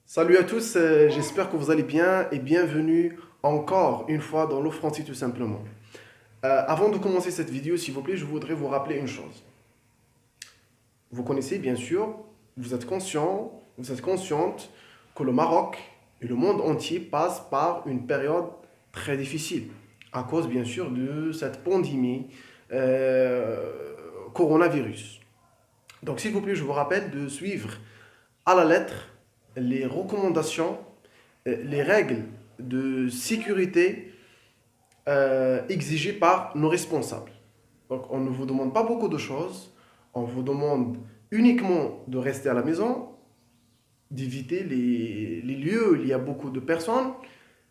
Salut à tous, j'espère que vous allez bien et bienvenue encore une fois dans l'Offranti tout simplement. Avant de commencer cette vidéo, s'il vous plaît, je voudrais vous rappeler une chose. Vous connaissez bien sûr, vous êtes conscient, vous êtes consciente que le Maroc et le monde entier passent par une période très difficile à cause bien sûr de cette pandémie euh, coronavirus. Donc s'il vous plaît, je vous rappelle de suivre à la lettre les recommandations, les règles de sécurité exigées par nos responsables. Donc on ne vous demande pas beaucoup de choses, on vous demande uniquement de rester à la maison, d'éviter les lieux où il y a beaucoup de personnes,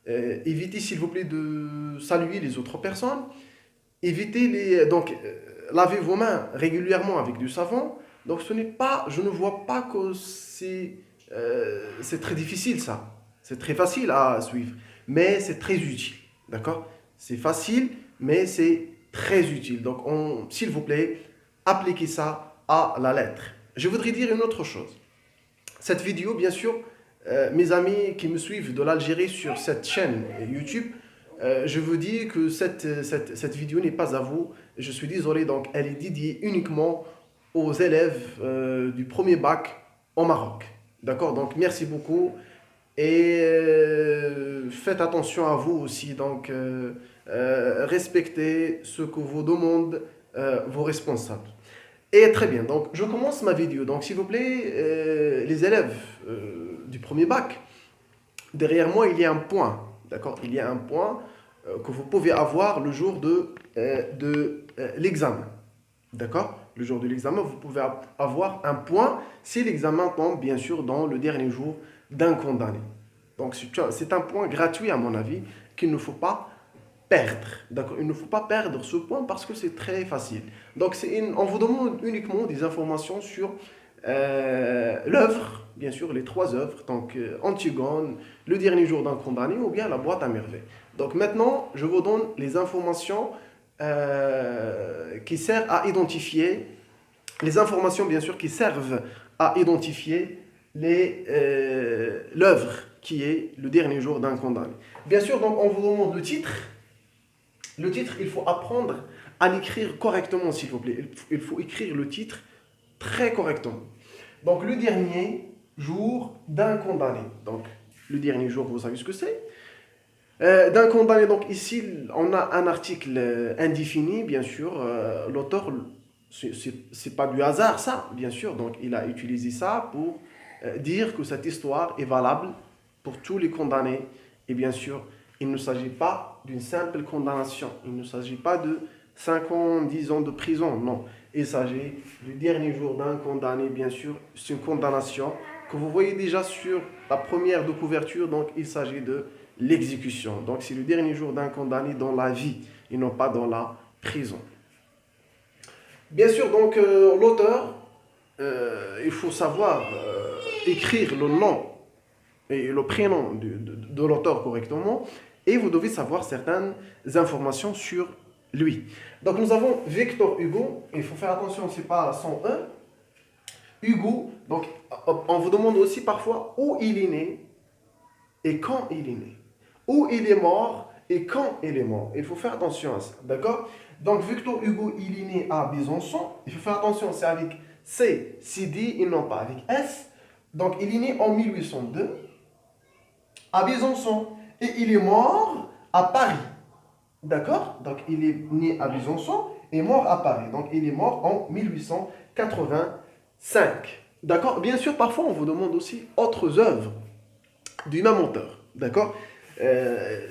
évitez s'il vous plaît de saluer les autres personnes, évitez lavez vos mains régulièrement avec du savon. Donc ce n'est pas, je ne vois pas que c'est très difficile ça. C'est très facile à suivre, mais c'est très utile. D'accord? C'est facile, mais c'est très utile. Donc s'il vous plaît, appliquez ça à la lettre. Je voudrais dire une autre chose. Cette vidéo, bien sûr, mes amis qui me suivent de l'Algérie sur cette chaîne YouTube, je vous dis que cette vidéo n'est pas à vous. Je suis désolé, donc elle est dédiée uniquement aux élèves du premier bac au Maroc. D'accord? Donc merci beaucoup et faites attention à vous aussi. Donc respectez ce que vous demandent vos responsables. Et très bien, donc je commence ma vidéo. Donc s'il vous plaît, les élèves du premier bac, derrière moi il y a un point, d'accord? Il y a un point que vous pouvez avoir le jour de l'examen, d'accord? Le jour de l'examen, vous pouvez avoir un point si l'examen tombe bien sûr dans le dernier jour d'un condamné. Donc c'est un point gratuit à mon avis qu'il ne faut pas perdre. D'accord? Il ne faut pas perdre ce point parce que c'est très facile. Donc, on vous demande uniquement des informations sur l'œuvre, bien sûr, les trois œuvres, donc Antigone, le dernier jour d'un condamné ou bien la boîte à merveilles. Donc maintenant, je vous donne les informations qui servent à identifier, les informations bien sûr qui servent à identifier l'œuvre qui est le dernier jour d'un condamné. Bien sûr, donc on vous demande le titre. Le titre, il faut apprendre à l'écrire correctement, s'il vous plaît. Il faut écrire le titre très correctement. Donc, le dernier jour d'un condamné. Donc, le dernier jour, vous savez ce que c'est. D'un condamné, donc ici, on a un article indéfini, bien sûr. L'auteur, c'est pas du hasard, ça, bien sûr. Donc, il a utilisé ça pour dire que cette histoire est valable pour tous les condamnés. Et bien sûr, il ne s'agit pas d'une simple condamnation. Il ne s'agit pas de 5 ans, 10 ans de prison. Non. Il s'agit du dernier jour d'un condamné, bien sûr. C'est une condamnation que vous voyez déjà sur la première de couverture. Donc, il s'agit de l'exécution. Donc, c'est le dernier jour d'un condamné dans la vie et non pas dans la prison. Bien sûr, donc, l'auteur, il faut savoir écrire le nom et le prénom de l'auteur correctement, et vous devez savoir certaines informations sur lui. Donc nous avons Victor Hugo, il faut faire attention, c'est pas son E. Hugo, donc on vous demande aussi parfois où il est né et quand il est né. Où il est mort et quand il est mort. Il faut faire attention à ça, d'accord? Donc Victor Hugo, il est né à Besançon. Il faut faire attention, c'est avec C, D et non pas avec S. Donc il est né en 1802 à Besançon et il est mort à Paris. D'accord? Donc il est né à Besançon et mort à Paris. Donc il est mort en 1885. D'accord? Bien sûr, parfois on vous demande aussi autres œuvres du même auteur. D'accord?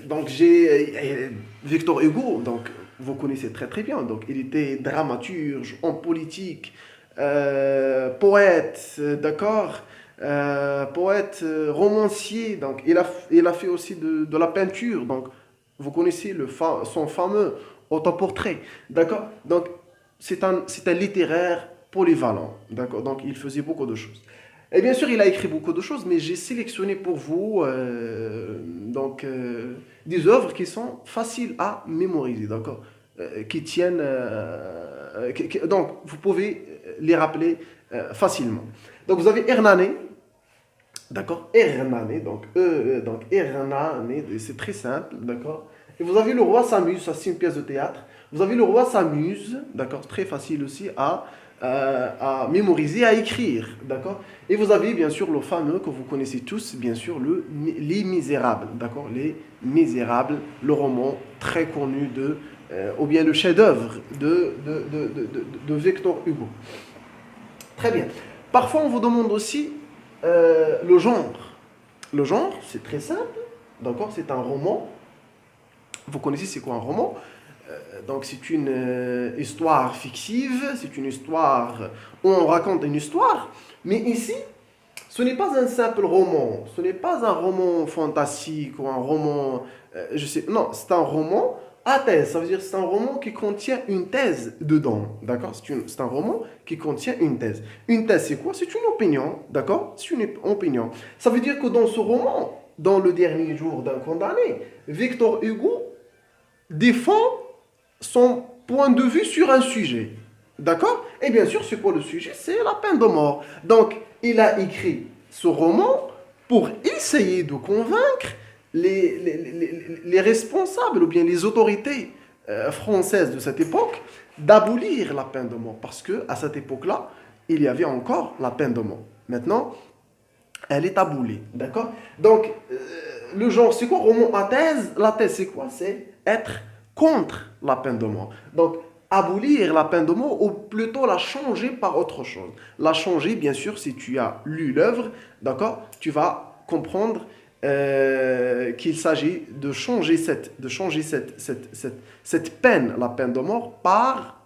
Donc j'ai Victor Hugo, donc vous connaissez très très bien. Donc il était dramaturge, homme politique, poète, d'accord? Poète, romancier. Donc il a fait aussi de la peinture. Donc vous connaissez son fameux autoportrait. D'accord? Donc c'est un littéraire polyvalent. D'accord? Donc il faisait beaucoup de choses. Et bien sûr, il a écrit beaucoup de choses, mais j'ai sélectionné pour vous des œuvres qui sont faciles à mémoriser, d'accord? Qui tiennent, donc vous pouvez les rappeler facilement. Donc vous avez Hernané, D'accord? Ernane, donc Ernane, c'est très simple, d'accord? Et vous avez le roi s'amuse, ça c'est une pièce de théâtre. Vous avez le roi s'amuse, d'accord? Très facile aussi à mémoriser, à écrire, d'accord? Et vous avez bien sûr le fameux que vous connaissez tous, bien sûr, Les Misérables, d'accord? Les Misérables, le roman très connu ou bien le chef-d'œuvre de Victor Hugo. Très bien. Parfois, on vous demande aussi le genre. Le genre, c'est très simple. D'accord? C'est un roman. Vous connaissez c'est quoi un roman? Donc, c'est une histoire fictive. C'est une histoire où on raconte une histoire. Mais ici, ce n'est pas un simple roman. Ce n'est pas un roman fantastique ou un roman. Je sais. Non, c'est un roman à thèse. Ça veut dire que c'est un roman qui contient une thèse dedans. D'accord? C'est un roman qui contient une thèse. Une thèse, c'est quoi? C'est une opinion. D'accord? C'est une opinion. Ça veut dire que dans ce roman, dans Le Dernier Jour d'un condamné, Victor Hugo défend son point de vue sur un sujet. D'accord? Et bien sûr, c'est quoi le sujet? C'est la peine de mort. Donc, il a écrit ce roman pour essayer de convaincre les responsables ou bien les autorités françaises de cette époque d'abolir la peine de mort. Parce que à cette époque-là, il y avait encore la peine de mort. Maintenant, elle est abolie. D'accord? Donc, le genre, c'est quoi roman à thèse? La thèse, c'est quoi? C'est être contre la peine de mort. Donc, abolir la peine de mort ou plutôt la changer par autre chose. La changer, bien sûr, si tu as lu l'œuvre, d'accord, tu vas comprendre qu'il s'agit de changer cette peine, la peine de mort, par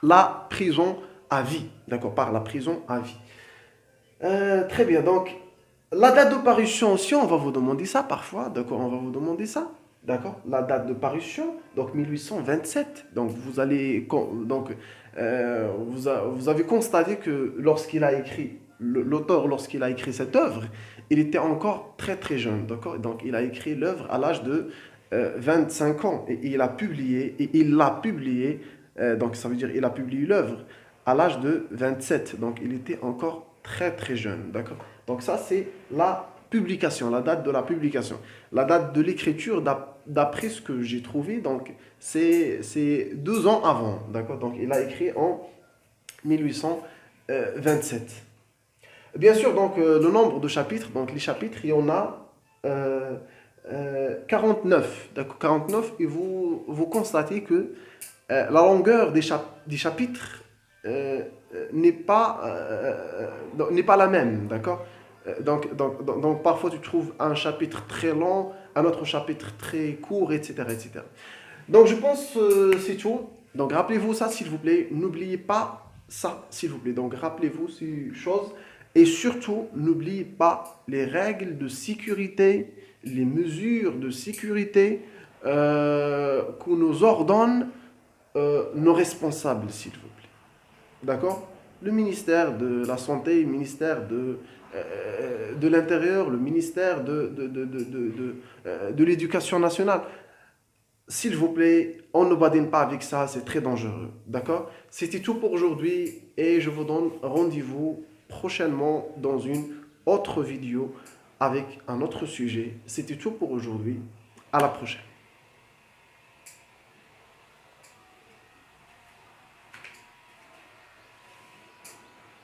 la prison à vie. D'accord, par la prison à vie. Très bien, donc la date de parution aussi, on va vous demander ça parfois, d'accord, on va vous demander ça, d'accord, la date de parution, donc 1827, donc vous avez constaté que lorsqu'il a écrit, l'auteur lorsqu'il a écrit cette œuvre, il était encore très très jeune, d'accord, donc il a écrit l'œuvre à l'âge de 25 ans, et il l'a publié, donc ça veut dire il a publié l'œuvre à l'âge de 27, donc il était encore très très jeune, d'accord? Donc ça c'est la publication, la date de la publication. La date de l'écriture, d'après ce que j'ai trouvé, donc c'est 2 ans avant, d'accord? Donc il a écrit en 1827. Bien sûr, donc le nombre de chapitres, donc les chapitres, il y en a 49, d'accord? 49, et vous constatez que la longueur des chapitres n'est pas la même, d'accord? Donc, parfois tu trouves un chapitre très long, un autre chapitre très court, etc. etc. Donc je pense c'est tout. Donc rappelez-vous ça s'il vous plaît. N'oubliez pas ça s'il vous plaît. Donc rappelez-vous ces choses. Et surtout, n'oubliez pas les règles de sécurité, les mesures de sécurité que nous ordonnent nos responsables, s'il vous plaît. D'accord? Le ministère de la Santé, le ministère de l'Intérieur, le ministère de l'Éducation nationale. S'il vous plaît, on ne badine pas avec ça, c'est très dangereux. D'accord? C'était tout pour aujourd'hui et je vous donne rendez-vous prochainement dans une autre vidéo avec un autre sujet. C'était tout pour aujourd'hui. À la prochaine.